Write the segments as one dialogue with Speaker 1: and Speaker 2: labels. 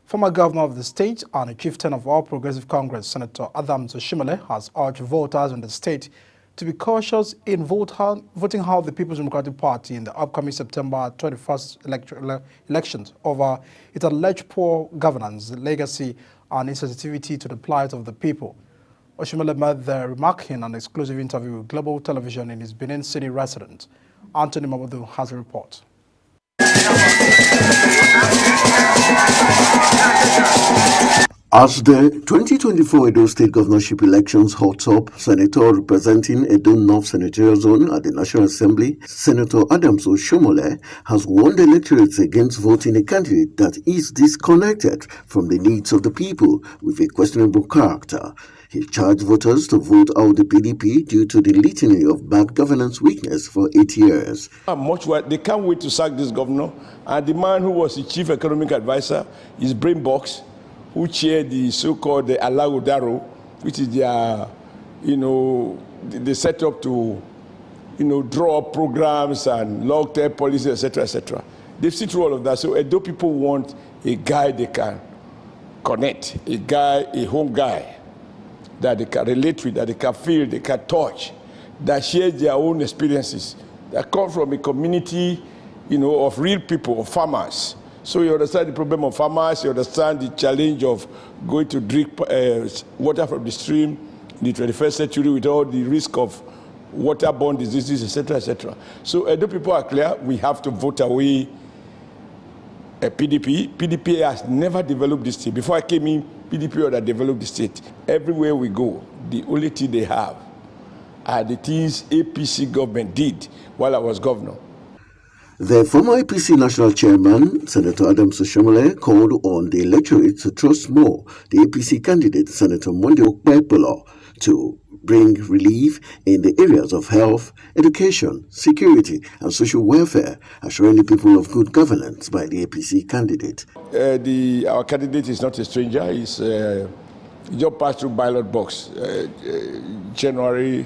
Speaker 1: Former governor of the state and a chieftain of All Progressive Congress, Senator Adams Oshimole, has urged voters in the state to be cautious in voting how the People's Democratic Party in the upcoming September 21st elections over its alleged poor governance, legacy, and insensitivity to the plight of the people. Oshimole made the remark in an exclusive interview with Global Television in his Benin City residence. Anthony Mamadou has a report.
Speaker 2: As the 2024 Edo State governorship elections hot up, Senator representing Edo North Senatorial Zone at the National Assembly, Senator Adams Oshimole, has warned electorates against voting a candidate that is disconnected from the needs of the people with a questionable character. He charged voters to vote out the PDP due to the litany of bad governance weakness for 8 years.
Speaker 3: They can't wait to sack this governor, and the man who was the chief economic advisor is brain box, who chaired the so-called Alago Daro, which is their, they set up to, draw up programs and long-term policies, etc., etc. They've seen through all of that. So Edo people want a guy they can connect, a home guy that they can relate with, that they can feel, they can touch, that shares their own experiences, that come from a community, of real people, of farmers. So you understand the problem of farmers, you understand the challenge of going to drink water from the stream in the 21st century with all the risk of waterborne diseases, etc., etc. So Edo people are clear, we have to vote away PDP. PDP has never developed this state. Before I came in, PDP would have developed the state. Everywhere we go, the only thing they have are the things APC government did while I was governor.
Speaker 2: The former APC national chairman, Senator Adams Oshimole, called on the electorate to trust more the APC candidate, Senator Monday Okpebholo, to bring relief in the areas of health, education, security, and social welfare, assuring the people of good governance by the APC candidate.
Speaker 3: Our candidate is not a stranger. He just passed through ballot box January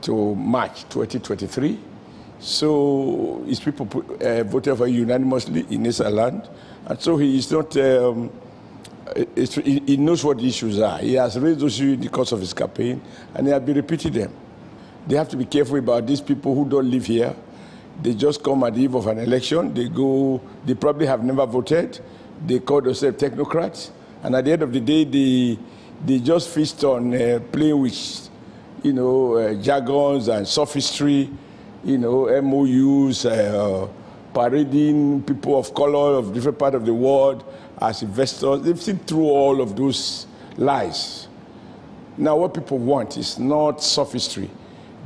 Speaker 3: to March 2023. So his people voted for unanimously in his land, and so he is not. He knows what the issues are. He has raised those issues in the course of his campaign, and he has been repeating them. They have to be careful about these people who don't live here. They just come at the eve of an election. They probably have never voted. They call themselves technocrats, and at the end of the day, they just feast on playing with, jargons and sophistry. MOUs, parading people of color of different parts of the world as investors. They've seen through all of those lies. Now what people want is not sophistry.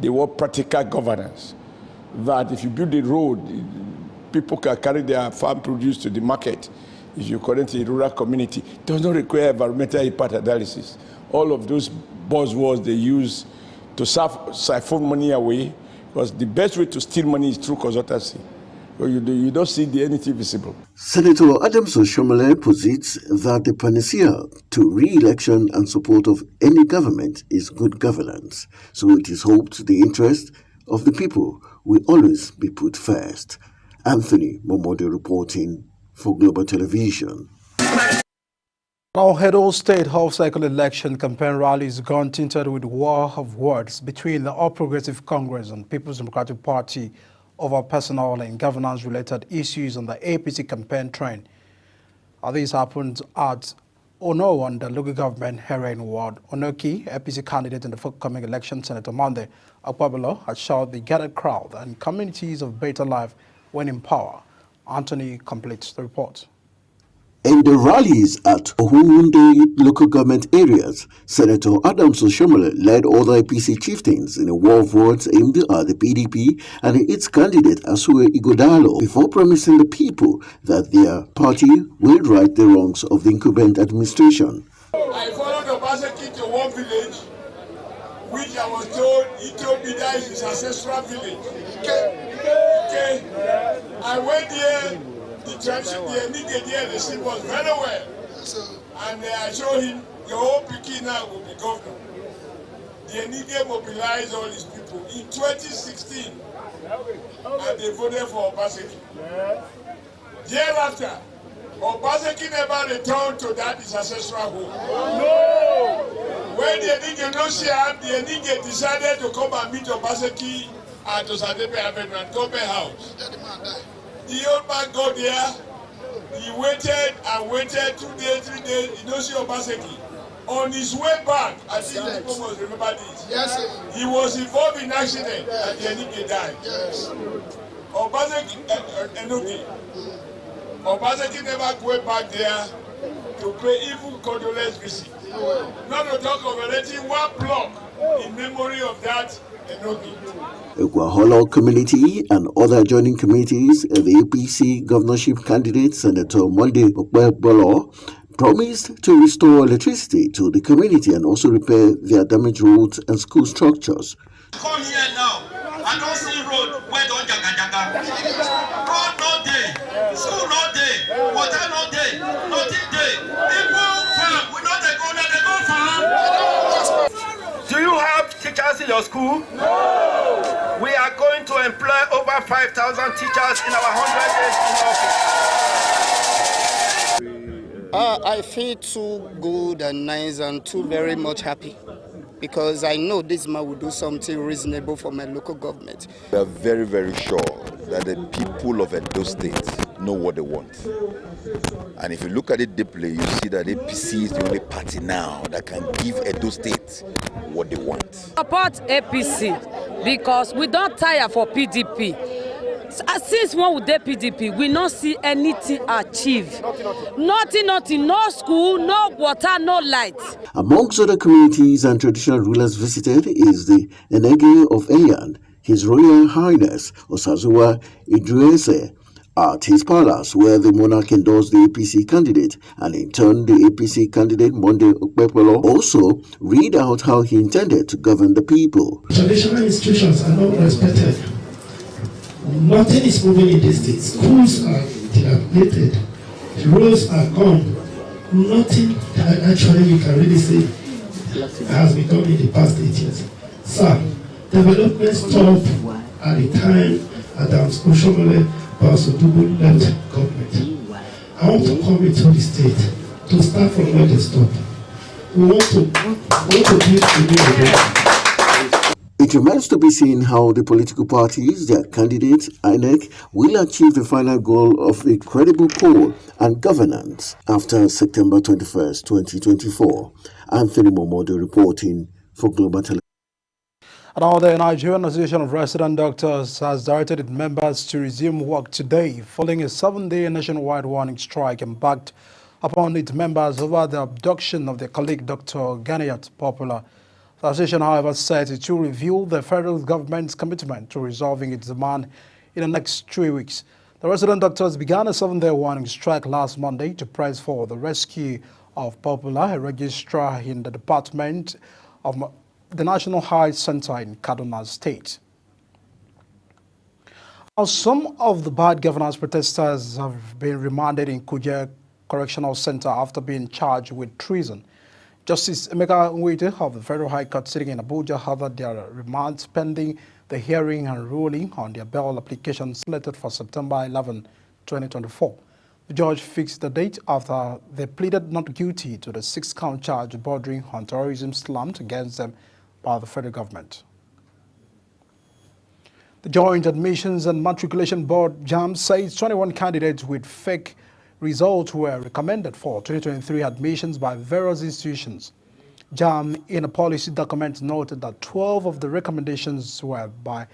Speaker 3: They want practical governance. That if you build a road, people can carry their farm produce to the market. If you connect to a rural community, it does not require environmental impact analysis. All of those buzzwords they use to siphon money away, because the best way to steal money is through consultancy. You don't see anything visible.
Speaker 2: Senator Adams Oshimole posits that the panacea to re-election and support of any government is good governance. So it is hoped the interest of the people will always be put first. Anthony Mamadou reporting for Global Television.
Speaker 1: Our Edo State half-cycle election campaign rallies gone tinted with war of words between the All Progressive Congress and People's Democratic Party over personal and governance-related issues on the APC campaign train. This happened at Ono on the local government hearing ward. Onoki, APC candidate in the forthcoming election, Senator Monday Okpebholo, has showed the gathered crowd and communities of better life when in power. Anthony completes the report.
Speaker 2: In the rallies at Ohunde local government areas, Senator Adams Oshimole led other APC chieftains in a war of words aimed at the PDP and its candidate Asue Ighodalo before promising the people that their party will right the wrongs of the incumbent administration.
Speaker 4: I followed Obaseki to one village, which I was told Ethiopia is his ancestral village. Okay. I went there. The transition, the scene was very well. And I showed him the whole Peking now will be governor. The Enige mobilized all his people in 2016. And they voted for Obaseki. Thereafter, Obaseki never returned to that his ancestral home. No! When the Enige no share, the Enige decided to come and meet Obaseki at Osadepe Avenue and Government House. The old man got there, he waited and waited 2 days, 3 days, he don't see Obaseki. On his way back, I think people must remember this. Yes, he was involved in accident and the Enige died. Yes. Obaseki Enogi. Obaseki never went back there to pay even condolence visit. Not to talk of erecting one block in memory of that Enogi.
Speaker 2: Ekwaholo community and other adjoining communities, the APC governorship candidate Senator Monday Okpebolo promised to restore electricity to the community and also repair their damaged roads and school structures.
Speaker 5: Come here now. I don't see road where don't jaga. Road no day, school no day, water no day, nothing day. People farm, we know they go farm. Do you have teachers in your school? No. We are going to employ over 5,000 teachers in our 100 days in office.
Speaker 6: I feel too good and nice and too very much happy, because I know this man will do something reasonable for my local government.
Speaker 7: We are very, very sure that the people of Edo State know what they want. And if you look at it deeply, you see that APC is the only party now that can give Edo State what they want.
Speaker 8: Support APC because we don't tire for PDP. Since when we did PDP, we not see anything achieved. Nothing, no school, no water, no light.
Speaker 2: Amongst other communities and traditional rulers visited is the Enege of Eyan, His Royal Highness Osazuwa Idriese, at his palace, where the monarch endorsed the APC candidate, and in turn the APC candidate Monday Okpebolo also read out how he intended to govern the people.
Speaker 9: Traditional institutions are not respected. Nothing is moving in the state. Schools are dilapidated. Roads are gone. Nothing actually we can really say has been done in the past 8 years. Sir, development stopped at the time Adams Oshomole was a double left government. I want to come into the state to start from where they stopped. We want to build a new again.
Speaker 2: It remains to be seen how the political parties, their candidates, INEC, will achieve the final goal of a credible poll and governance after September 21st, 2024. Anthony Momodo reporting for Global Television.
Speaker 1: Now, the Nigerian Association of Resident Doctors has directed its members to resume work today following a 7-day nationwide warning strike embarked upon its members over the abduction of their colleague Dr. Ganiyat Popular. The association, however, said it will review the federal government's commitment to resolving its demand in the next 3 weeks. The resident doctors began a 7-day warning strike last Monday to press for the rescue of Popular, a registrar in the Department of the National Health Center in Kaduna State. Now, some of the bad governance protesters have been remanded in Kuje Correctional Center after being charged with treason. Justice Emeka Nwite of the Federal High Court sitting in Abuja ordered their remand pending the hearing and ruling on their bail application slated for September 11, 2024. The judge fixed the date after they pleaded not guilty to the 6-count charge bordering on terrorism slammed against them by the federal government. The Joint Admissions and Matriculation Board, JAMB, says 21 candidates with fake results were recommended for 2023 admissions by various institutions. JAMB, in a policy document, noted that 12 of the recommendations were by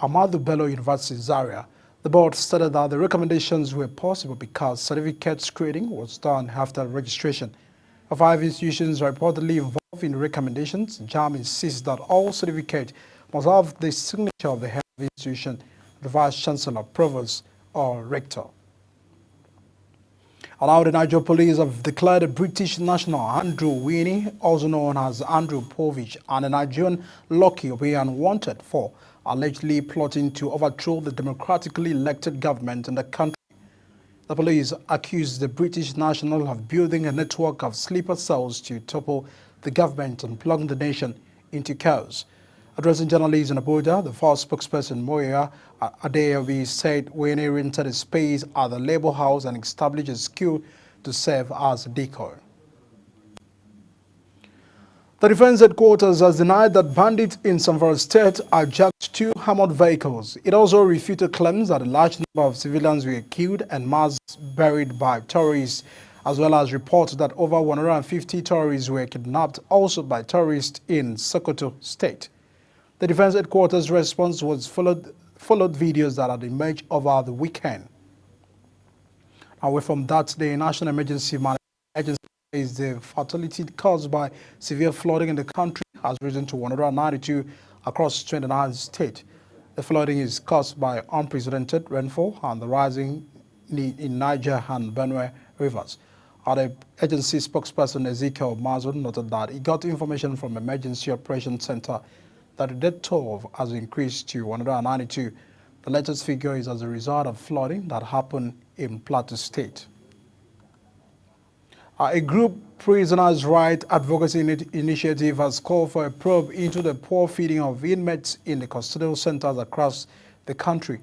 Speaker 1: Ahmadu Bello University, Zaria. The board stated that the recommendations were possible because certificate screening was done after registration. 5 institutions are reportedly involved in recommendations. JAMB insists that all certificates must have the signature of the head of the institution, the vice chancellor, provost, or rector. Now, the Niger police have declared a British national, Andrew Winnie, also known as Andrew Povich, and a Nigerian Lucky Obiyan wanted for allegedly plotting to overthrow the democratically elected government in the country. The police accused the British national of building a network of sleeper cells to topple the government and plunge the nation into chaos. Addressing journalists in Abuja, the first spokesperson, Moya Adeyobi, said Wayne rented a space at the Labour House and established a school to serve as a decoy. The Defense Headquarters has denied that bandits in Zamfara State hijacked 2 armored vehicles. It also refuted claims that a large number of civilians were killed and mass buried by terrorists, as well as reports that over 150 terrorists were kidnapped also by terrorists in Sokoto State. The Defense Headquarters' response was followed videos that had emerged over the weekend. Away from that, the National Emergency Management Agency says the fatality caused by severe flooding in the country has risen to 192 across 29 states. The flooding is caused by unprecedented rainfall and the rising in Niger and Benue rivers. The agency spokesperson Ezekiel Mazun noted that he got information from Emergency Operations Center that the death toll has increased to 192. The latest figure is as a result of flooding that happened in Plateau State. A group prisoners' rights advocacy initiative has called for a probe into the poor feeding of inmates in the custodial centers across the country.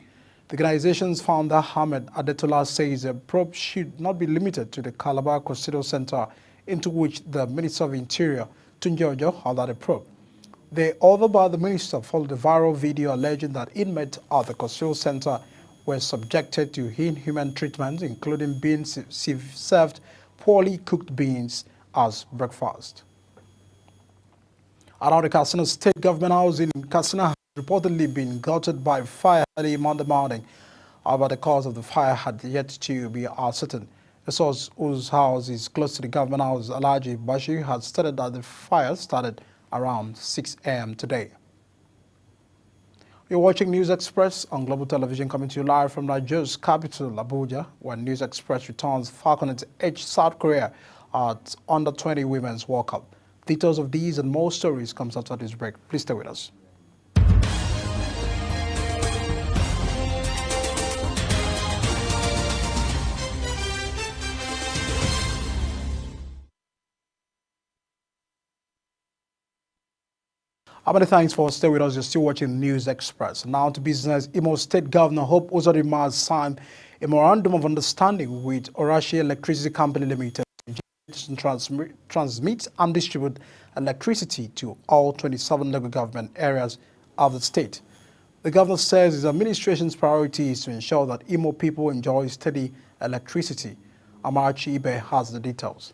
Speaker 1: The organization's founder, Ahmed Adetola, says a probe should not be limited to the Calabar Custodial Center, into which the Minister of Interior, Tunji Ojo, ordered a probe. The order by the minister followed the viral video alleging that inmates at the custodial center were subjected to inhuman treatment, including being served poorly cooked beans as breakfast. Around the Katsina State Government House in Katsina has reportedly been gutted by fire early Monday morning. However, the cause of the fire had yet to be ascertained. A source whose house is close to the Government House, Alhaji Bashir, had stated that the fire started around 6 a.m. today. You're watching News Express on Global Television, coming to you live from Nigeria's capital, Abuja, where News Express returns Falcon H South Korea at Under-20 Women's World Cup. Details of these and more stories comes after this break. Please stay with us. Many thanks for staying with us. You're still watching News Express. Now to business. Imo State Governor Hope Uzodinma has signed a memorandum of understanding with Orashi Electricity Company Limited to transmit and distribute electricity to all 27 local government areas of the state. The governor says his administration's priority is to ensure that Imo people enjoy steady electricity. Amarachi Ibe has the details.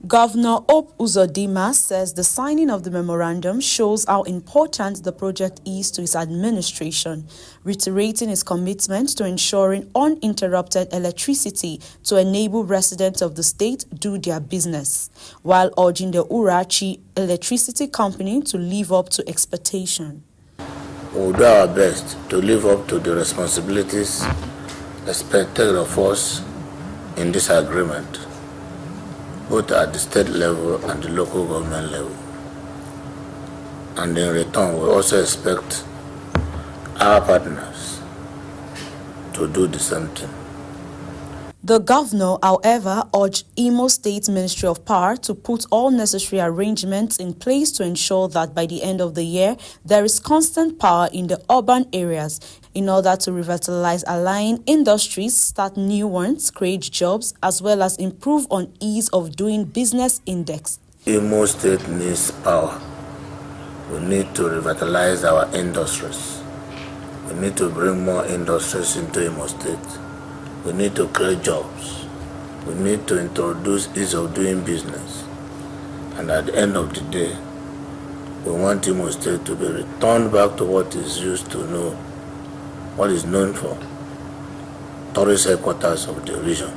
Speaker 10: Governor Hope Uzodinma says the signing of the memorandum shows how important the project is to his administration, reiterating his commitment to ensuring uninterrupted electricity to enable residents of the state do their business, while urging the Urachi Electricity Company to live up to expectation.
Speaker 11: We will do our best to live up to the responsibilities expected of us in this agreement, both at the state level and the local government level. And in return, we also expect our partners to do the same thing.
Speaker 10: The governor, however, urged Imo State Ministry of Power to put all necessary arrangements in place to ensure that by the end of the year, there is constant power in the urban areas in order to revitalize aligned industries, start new ones, create jobs, as well as improve on ease of doing business index.
Speaker 11: Imo State needs power. We need to revitalize our industries. We need to bring more industries into Imo State. We need to create jobs. We need to introduce ease of doing business. And at the end of the day, we want Imo State to be returned back to what is used to know, what is known for, tourist headquarters of the region.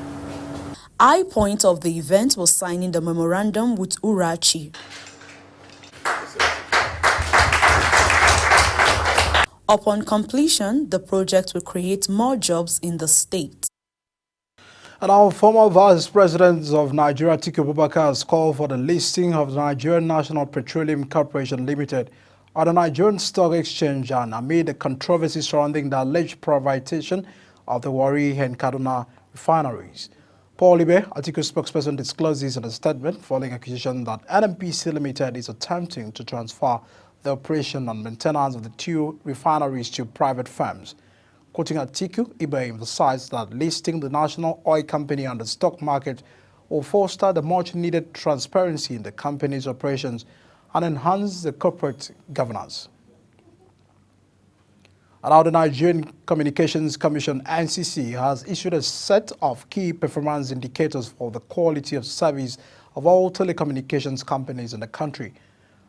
Speaker 10: High point of the event was signing the memorandum with Urachi. Upon completion, the project will create more jobs in the state.
Speaker 1: And our former Vice President of Nigeria, Atiku Abubakar, has called for the listing of the Nigerian National Petroleum Corporation Limited at the Nigerian Stock Exchange, and amid the controversy surrounding the alleged privatization of the Warri and Kaduna refineries. Paul Ibe, Atiku spokesperson, discloses in a statement following accusation that NNPC Limited is attempting to transfer the operation and maintenance of the two refineries to private firms. Quoting Atiku, Ibe emphasized that listing the national oil company on the stock market will foster the much-needed transparency in the company's operations and enhance the corporate governance. And now the Nigerian Communications Commission (NCC) has issued a set of key performance indicators for the quality of service of all telecommunications companies in the country.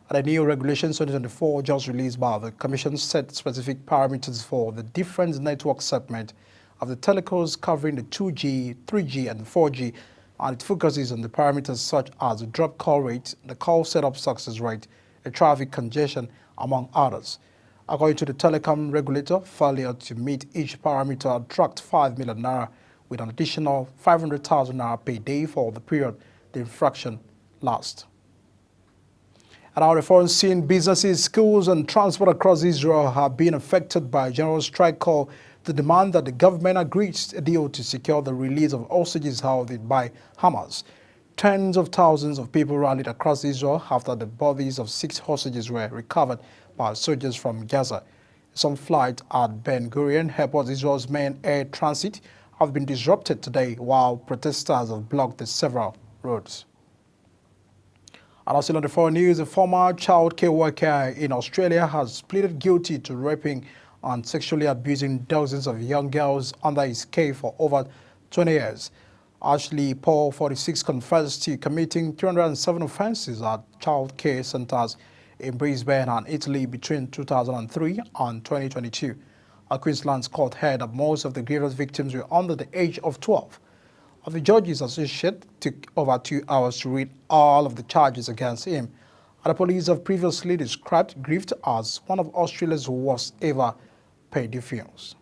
Speaker 1: And a new regulation 2024 just released by the Commission set specific parameters for the different network segment of the telcos covering the 2G, 3G, and 4G, and it focuses on the parameters such as the drop call rate, the call setup success rate, the traffic congestion, among others. According to the telecom regulator, failure to meet each parameter attract 5 million naira with an additional 500,000 naira per day for the period the infraction lasts. And our foreign scene businesses, schools, and transport across Israel have been affected by a general strike call to demand that the government agrees a deal to secure the release of hostages held by Hamas. Tens of thousands of people rallied across Israel after the bodies of 6 hostages were recovered by soldiers from Gaza. Some flights at Ben Gurion Airport, Israel's main air transit, have been disrupted today, while protesters have blocked the several roads. And also on the foreign news, a former child care worker in Australia has pleaded guilty to raping and sexually abusing dozens of young girls under his care for over 20 years. Ashley Paul, 46, confessed to committing 307 offences at child care centres in Brisbane and Italy between 2003 and 2022. A Queensland's court heard that most of the grievous victims were under the age of 12. The judge's associate took over 2 hours to read all of the charges against him. And the police have previously described Grift as one of Australia's worst ever pedophiles.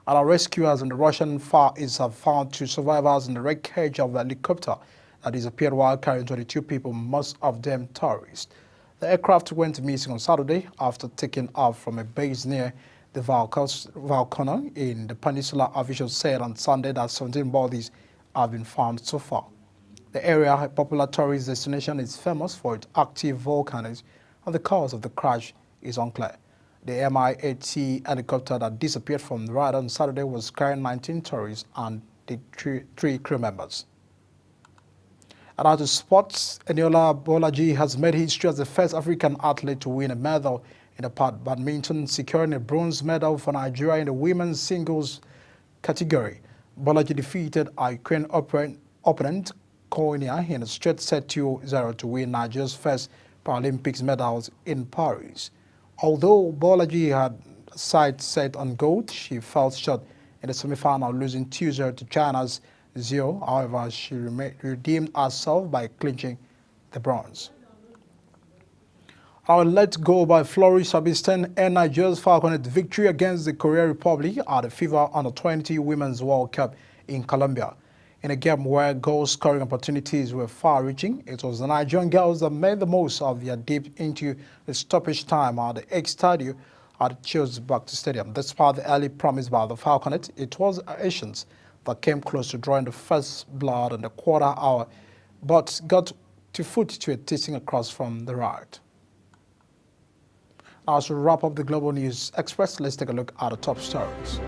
Speaker 1: And our rescuers in the Russian Far East have found 2 survivors in the wreckage of a helicopter that disappeared while carrying 22 people, most of them tourists. The aircraft went missing on Saturday after taking off from a base near the volcano in the peninsula. Officials said on Sunday that 17 bodies have been found so far. The area, a popular tourist destination, is famous for its active volcanoes, and the cause of the crash is unclear. The Mi-80 helicopter that disappeared from the radar on Saturday was carrying 19 tourists and the 3 crew members. And out of sports, Eniola Bolaji has made history as the first African athlete to win a medal in the badminton, securing a bronze medal for Nigeria in the women's singles category. Bolaji defeated Ukraine opponent Konya in a straight set 2-0 to win Nigeria's first Paralympics medals in Paris. Although Bolaji had a sight set on gold, she fell short in the semi-final, losing 2-0 to China's 0. However, she redeemed herself by clinching the bronze. Our let go by Flourish Sabistan and Nigeria's Falconet victory against the Korean Republic at the FIFA Under-20 Women's World Cup in Colombia. In a game where goal-scoring opportunities were far-reaching, it was the Nigerian girls that made the most of their dip into the stoppage time at the X-Stadio at the Childs Baptist Stadium. Despite the early promise by the Falconet, it was the Asians that came close to drawing the first blood in the quarter hour, but got to foot to a tasting across from the right. Now, to wrap up the Global News Express, let's take a look at the top stories.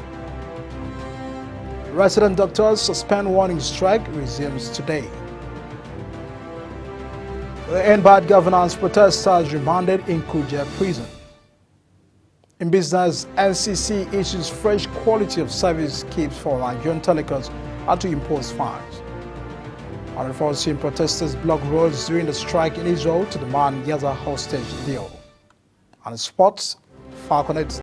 Speaker 1: Resident doctors suspend warning strike resumes today. The End Bad Governance protesters remanded in Kuje prison. In business, NCC issues fresh quality of service keeps for Nigerian telecoms and to impose fines. Unenforced protesters block roads during the strike in Israel to demand Gaza hostage deal. And sports, Falconet